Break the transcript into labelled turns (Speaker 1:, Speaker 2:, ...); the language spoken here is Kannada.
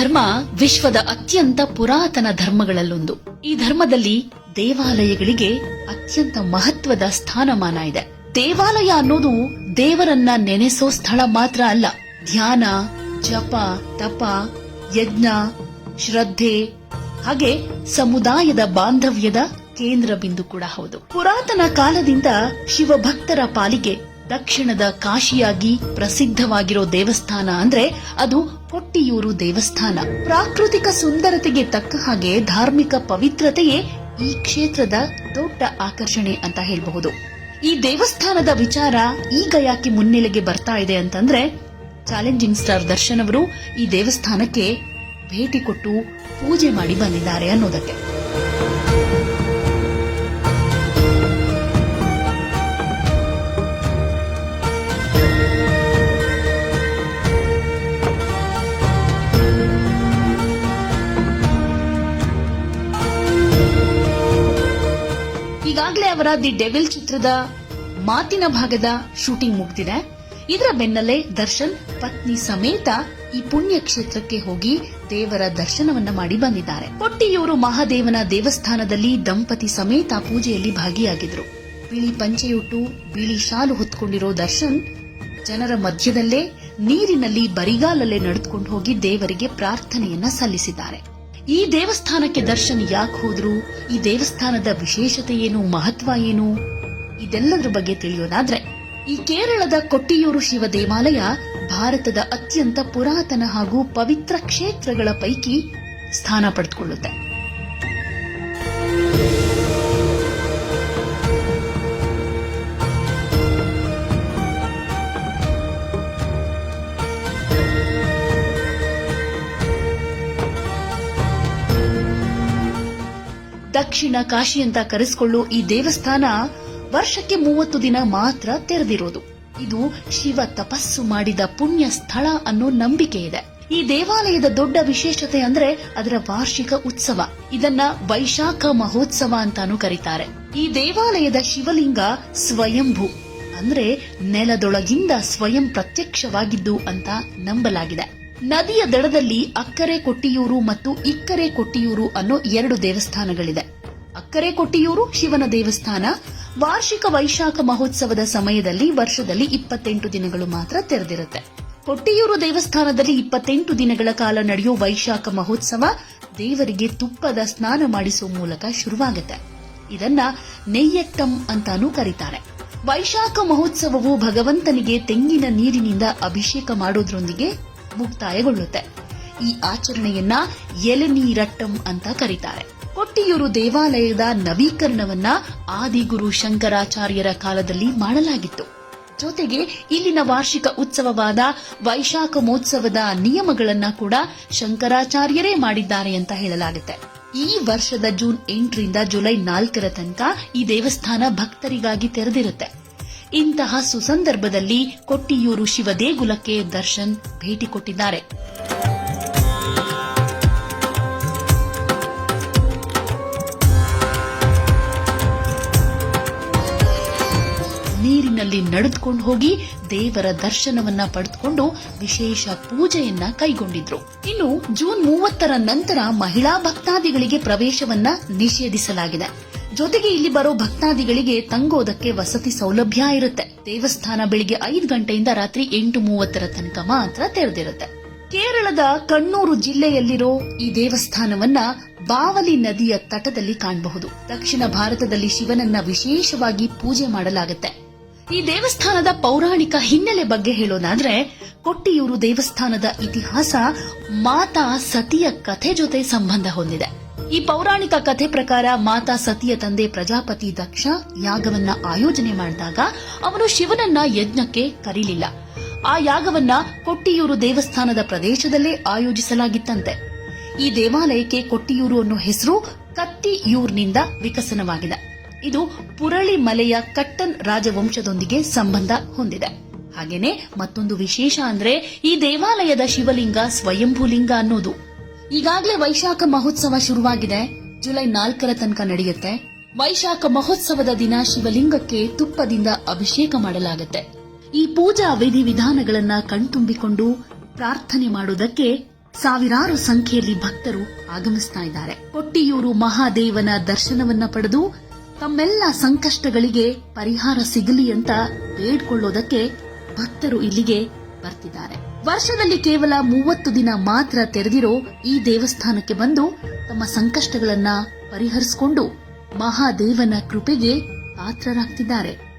Speaker 1: ಧರ್ಮ ವಿಶ್ವದ ಅತ್ಯಂತ ಪುರಾತನ ಧರ್ಮಗಳಲ್ಲೊಂದು. ಈ ಧರ್ಮದಲ್ಲಿ ದೇವಾಲಯಗಳಿಗೆ ಅತ್ಯಂತ ಮಹತ್ವದ ಸ್ಥಾನಮಾನ ಇದೆ. ದೇವಾಲಯ ಅನ್ನೋದು ದೇವರನ್ನ ನೆನೆಸೋ ಸ್ಥಳ ಮಾತ್ರ ಅಲ್ಲ, ಧ್ಯಾನ, ಜಪ, ತಪ, ಯಜ್ಞ, ಶ್ರದ್ಧೆ ಹಾಗೆ ಸಮುದಾಯದ ಬಾಂಧವ್ಯದ ಕೇಂದ್ರ ಬಿಂದು ಕೂಡ ಹೌದು. ಪುರಾತನ ಕಾಲದಿಂದ ಶಿವಭಕ್ತರ ಪಾಲಿಗೆ ದಕ್ಷಿಣದ ಕಾಶಿಯಾಗಿ ಪ್ರಸಿದ್ಧವಾಗಿರೋ ದೇವಸ್ಥಾನ ಅಂದ್ರೆ ಅದು ಕೊಟ್ಟಿಯೂರು ದೇವಸ್ಥಾನ. ಪ್ರಾಕೃತಿಕ ಸುಂದರತೆಗೆ ತಕ್ಕ ಹಾಗೆ ಧಾರ್ಮಿಕ ಪವಿತ್ರತೆಯೇ ಈ ಕ್ಷೇತ್ರದ ದೊಡ್ಡ ಆಕರ್ಷಣೆ ಅಂತ ಹೇಳಬಹುದು. ಈ ದೇವಸ್ಥಾನದ ವಿಚಾರ ಈಗ ಯಾಕೆ ಮುನ್ನೆಲೆಗೆ ಬರ್ತಾ ಇದೆ ಅಂತಂದ್ರೆ, ಚಾಲೆಂಜಿಂಗ್ ಸ್ಟಾರ್ ದರ್ಶನ್ ಅವರು ಈ ದೇವಸ್ಥಾನಕ್ಕೆ ಭೇಟಿ ಕೊಟ್ಟು ಪೂಜೆ ಮಾಡಿ ಬಂದಿದ್ದಾರೆ ಅನ್ನೋದಕ್ಕೆ. ಈಗಾಗಲೇ ಅವರ ದಿ ಡೆವಿಲ್ ಚಿತ್ರದ ಮಾತಿನ ಭಾಗದ ಶೂಟಿಂಗ್ ಮುಗಿದಿದೆ. ಇದರ ಬೆನ್ನಲ್ಲೇ ದರ್ಶನ್ ಪತ್ನಿ ಸಮೇತ ಈ ಪುಣ್ಯ ಕ್ಷೇತ್ರಕ್ಕೆ ಹೋಗಿ ದೇವರ ದರ್ಶನವನ್ನ ಮಾಡಿ ಬಂದಿದ್ದಾರೆ. ಕೊಟ್ಟಿಯೂರು ಮಹಾದೇವನ ದೇವಸ್ಥಾನದಲ್ಲಿ ದಂಪತಿ ಸಮೇತ ಪೂಜೆಯಲ್ಲಿ ಭಾಗಿಯಾಗಿದ್ರು. ಬಿಳಿ ಪಂಚೆಯುಟ್ಟು ಬಿಳಿ ಶಾಲು ಹೊತ್ಕೊಂಡಿರೋ ದರ್ಶನ್ ಜನರ ಮಧ್ಯದಲ್ಲೇ ನೀರಿನಲ್ಲಿ ಬರಿಗಾಲಲ್ಲೇ ನಡೆದುಕೊಂಡು ಹೋಗಿ ದೇವರಿಗೆ ಪ್ರಾರ್ಥನೆಯನ್ನ ಸಲ್ಲಿಸಿದ್ದಾರೆ. ಈ ದೇವಸ್ಥಾನಕ್ಕೆ ದರ್ಶನ್ ಯಾಕೆ ಹೋದ್ರು, ಈ ದೇವಸ್ಥಾನದ ವಿಶೇಷತೆ ಏನು, ಮಹತ್ವ ಏನು, ಇದೆಲ್ಲದರ ಬಗ್ಗೆ ತಿಳಿಯೋದಾದ್ರೆ, ಈ ಕೇರಳದ ಕೊಟ್ಟಿಯೂರು ಶಿವ ದೇವಾಲಯ ಭಾರತದ ಅತ್ಯಂತ ಪುರಾತನ ಹಾಗೂ ಪವಿತ್ರ ಕ್ಷೇತ್ರಗಳ ಪೈಕಿ ಸ್ಥಾನ ಪಡೆದುಕೊಳ್ಳುತ್ತೆ. ದಕ್ಷಿಣ ಕಾಶಿ ಅಂತ ಕರೆಸಿಕೊಳ್ಳೋ ಈ ದೇವಸ್ಥಾನ ವರ್ಷಕ್ಕೆ 30 ದಿನ ಮಾತ್ರ ತೆರೆದಿರೋದು. ಇದು ಶಿವ ತಪಸ್ಸು ಮಾಡಿದ ಪುಣ್ಯ ಸ್ಥಳ ಅನ್ನೋ ನಂಬಿಕೆ ಇದೆ. ಈ ದೇವಾಲಯದ ದೊಡ್ಡ ವಿಶೇಷತೆ ಅಂದ್ರೆ ಅದರ ವಾರ್ಷಿಕ ಉತ್ಸವ. ಇದನ್ನ ವೈಶಾಖ ಮಹೋತ್ಸವ ಅಂತಾನೂ ಕರೀತಾರೆ. ಈ ದೇವಾಲಯದ ಶಿವಲಿಂಗ ಸ್ವಯಂಭೂ ಅಂದ್ರೆ ನೆಲದೊಳಗಿಂದ ಸ್ವಯಂ ಪ್ರತ್ಯಕ್ಷವಾಗಿದ್ದು ಅಂತ ನಂಬಲಾಗಿದೆ. ನದಿಯ ದಡದಲ್ಲಿ ಅಕ್ಕರೆ ಕೊಟ್ಟಿಯೂರು ಮತ್ತು ಇಕ್ಕರೆ ಕೊಟ್ಟಿಯೂರು ಅನ್ನೋ 2 ದೇವಸ್ಥಾನಗಳಿದೆ. ಅಕ್ಕರೆ ಕೊಟ್ಟಿಯೂರು ಶಿವನ ದೇವಸ್ಥಾನ ವಾರ್ಷಿಕ ವೈಶಾಖ ಮಹೋತ್ಸವದ ಸಮಯದಲ್ಲಿ ವರ್ಷದಲ್ಲಿ 28 ದಿನಗಳು ಮಾತ್ರ ತೆರೆದಿರುತ್ತೆ. ಕೊಟ್ಟಿಯೂರು ದೇವಸ್ಥಾನದಲ್ಲಿ 28 ದಿನಗಳ ಕಾಲ ನಡೆಯೋ ವೈಶಾಖ ಮಹೋತ್ಸವ ದೇವರಿಗೆ ತುಪ್ಪದ ಸ್ನಾನ ಮಾಡಿಸುವ ಮೂಲಕ ಶುರುವಾಗುತ್ತೆ. ಇದನ್ನ ನೆಯ್ಯಟ್ಟಂ ಅಂತಾನೂ ಕರೀತಾರೆ. ವೈಶಾಖ ಮಹೋತ್ಸವವು ಭಗವಂತನಿಗೆ ತೆಂಗಿನ ನೀರಿನಿಂದ ಅಭಿಷೇಕ ಮಾಡೋದ್ರೊಂದಿಗೆ ಮುಕ್ತಾಯಗೊಳ್ಳುತ್ತೆ. ಈ ಆಚರಣೆಯನ್ನ ಎಲೆನೀರಟ್ಟಂ ಅಂತ ಕರೀತಾರೆ. ಕೊಟ್ಟಿಯೂರು ದೇವಾಲಯದ ನವೀಕರಣವನ್ನ ಆದಿಗುರು ಶಂಕರಾಚಾರ್ಯರ ಕಾಲದಲ್ಲಿ ಮಾಡಲಾಗಿತ್ತು. ಜೊತೆಗೆ ಇಲ್ಲಿನ ವಾರ್ಷಿಕ ಉತ್ಸವವಾದ ವೈಶಾಖ ಮಹೋತ್ಸವದ ನಿಯಮಗಳನ್ನ ಕೂಡ ಶಂಕರಾಚಾರ್ಯರೇ ಮಾಡಿದ್ದಾರೆ ಅಂತ ಹೇಳಲಾಗುತ್ತೆ. ಈ ವರ್ಷದ ಜೂನ್ 8ರಿಂದ ಜುಲೈ 4ರ ತನಕ ಈ ದೇವಸ್ಥಾನ ಭಕ್ತರಿಗಾಗಿ ತೆರೆದಿರುತ್ತೆ. ಇಂತಹ ಸುಸಂದರ್ಭದಲ್ಲಿ ಕೊಟ್ಟಿಯೂರು ಶಿವ ದೇಗುಲಕ್ಕೆ ದರ್ಶನ್ ಭೇಟಿ ಕೊಟ್ಟಿದ್ದಾರೆ. ನೀರಿನಲ್ಲಿ ನಡೆದುಕೊಂಡು ಹೋಗಿ ದೇವರ ದರ್ಶನವನ್ನ ಪಡೆದುಕೊಂಡು ವಿಶೇಷ ಪೂಜೆಯನ್ನ ಕೈಗೊಂಡಿದ್ರು. ಇನ್ನು ಜೂನ್ 30ರ ನಂತರ ಮಹಿಳಾ ಭಕ್ತಾದಿಗಳಿಗೆ ಪ್ರವೇಶವನ್ನ ನಿಷೇಧಿಸಲಾಗಿದೆ. ಜೊತೆಗೆ ಇಲ್ಲಿ ಬರೋ ಭಕ್ತಾದಿಗಳಿಗೆ ತಂಗೋದಕ್ಕೆ ವಸತಿ ಸೌಲಭ್ಯ ಇರುತ್ತೆ. ದೇವಸ್ಥಾನ ಬೆಳಿಗ್ಗೆ 5 ಗಂಟೆಯಿಂದ ರಾತ್ರಿ 8:30ರ ತನಕ ಮಾತ್ರ ತೆರೆದಿರುತ್ತೆ. ಕೇರಳದ ಕಣ್ಣೂರು ಜಿಲ್ಲೆಯಲ್ಲಿರೋ ಈ ದೇವಸ್ಥಾನವನ್ನ ಬಾವಲಿ ನದಿಯ ತಟದಲ್ಲಿ ಕಾಣಬಹುದು. ದಕ್ಷಿಣ ಭಾರತದಲ್ಲಿ ಶಿವನನ್ನ ವಿಶೇಷವಾಗಿ ಪೂಜೆ ಮಾಡಲಾಗುತ್ತೆ. ಈ ದೇವಸ್ಥಾನದ ಪೌರಾಣಿಕ ಹಿನ್ನೆಲೆ ಬಗ್ಗೆ ಹೇಳೋದಾದ್ರೆ, ಕೊಟ್ಟಿಯೂರು ದೇವಸ್ಥಾನದ ಇತಿಹಾಸ ಮಾತಾ ಸತಿಯ ಕಥೆ ಜೊತೆ ಸಂಬಂಧ ಹೊಂದಿದೆ. ಈ ಪೌರಾಣಿಕ ಕಥೆ ಪ್ರಕಾರ ಮಾತಾ ಸತಿಯ ತಂದೆ ಪ್ರಜಾಪತಿ ದಕ್ಷ ಯಾಗವನ್ನ ಆಯೋಜನೆ ಮಾಡಿದಾಗ ಅವನು ಶಿವನನ್ನ ಯಜ್ಞಕ್ಕೆ ಕರೀಲಿಲ್ಲ. ಆ ಯಾಗವನ್ನ ಕೊಟ್ಟಿಯೂರು ದೇವಸ್ಥಾನದ ಪ್ರದೇಶದಲ್ಲೇ ಆಯೋಜಿಸಲಾಗಿತ್ತಂತೆ. ಈ ದೇವಾಲಯಕ್ಕೆ ಕೊಟ್ಟಿಯೂರು ಅನ್ನೋ ಹೆಸರು ಕತ್ತಿಯೂರ್ನಿಂದ ವಿಕಸನವಾಗಿದೆ. ಇದು ಪುರಳಿ ಮಲೆಯ ಕಟ್ಟನ್ ರಾಜವಂಶದೊಂದಿಗೆ ಸಂಬಂಧ ಹೊಂದಿದೆ. ಹಾಗೇನೆ ಮತ್ತೊಂದು ವಿಶೇಷ ಅಂದ್ರೆ ಈ ದೇವಾಲಯದ ಶಿವಲಿಂಗ ಸ್ವಯಂಭೂಲಿಂಗ ಅನ್ನೋದು. ಈಗಾಗಲೇ ವೈಶಾಖ ಮಹೋತ್ಸವ ಶುರುವಾಗಿದೆ. ಜುಲೈ 4ರ ತನಕ ನಡೆಯುತ್ತೆ. ವೈಶಾಖ ಮಹೋತ್ಸವದ ದಿನ ಶಿವಲಿಂಗಕ್ಕೆ ತುಪ್ಪದಿಂದ ಅಭಿಷೇಕ ಮಾಡಲಾಗುತ್ತೆ. ಈ ಪೂಜಾ ವಿಧಿವಿಧಾನಗಳನ್ನ ಕಣ್ತುಂಬಿಕೊಂಡು ಪ್ರಾರ್ಥನೆ ಮಾಡುವುದಕ್ಕೆ ಸಾವಿರಾರು ಸಂಖ್ಯೆಯಲ್ಲಿ ಭಕ್ತರು ಆಗಮಿಸ್ತಾ ಇದ್ದಾರೆ. ಕೊಟ್ಟಿಯೂರು ಮಹಾದೇವನ ದರ್ಶನವನ್ನ ಪಡೆದು ತಮ್ಮೆಲ್ಲ ಸಂಕಷ್ಟಗಳಿಗೆ ಪರಿಹಾರ ಸಿಗಲಿ ಅಂತ ಬೇಡ್ಕೊಳ್ಳೋದಕ್ಕೆ ಭಕ್ತರು ಇಲ್ಲಿಗೆ ಬರ್ತಿದ್ದಾರೆ. ವರ್ಷದಲ್ಲಿ ಕೇವಲ 30 ದಿನ ಮಾತ್ರ ತೆರೆದಿರೋ ಈ ದೇವಸ್ಥಾನಕ್ಕೆ ಬಂದು ತಮ್ಮ ಸಂಕಷ್ಟಗಳನ್ನ ಪರಿಹರಿಸಿಕೊಂಡು ಮಹಾದೇವನ ಕೃಪೆಗೆ ಪಾತ್ರರಾಗ್ತಿದ್ದಾರೆ.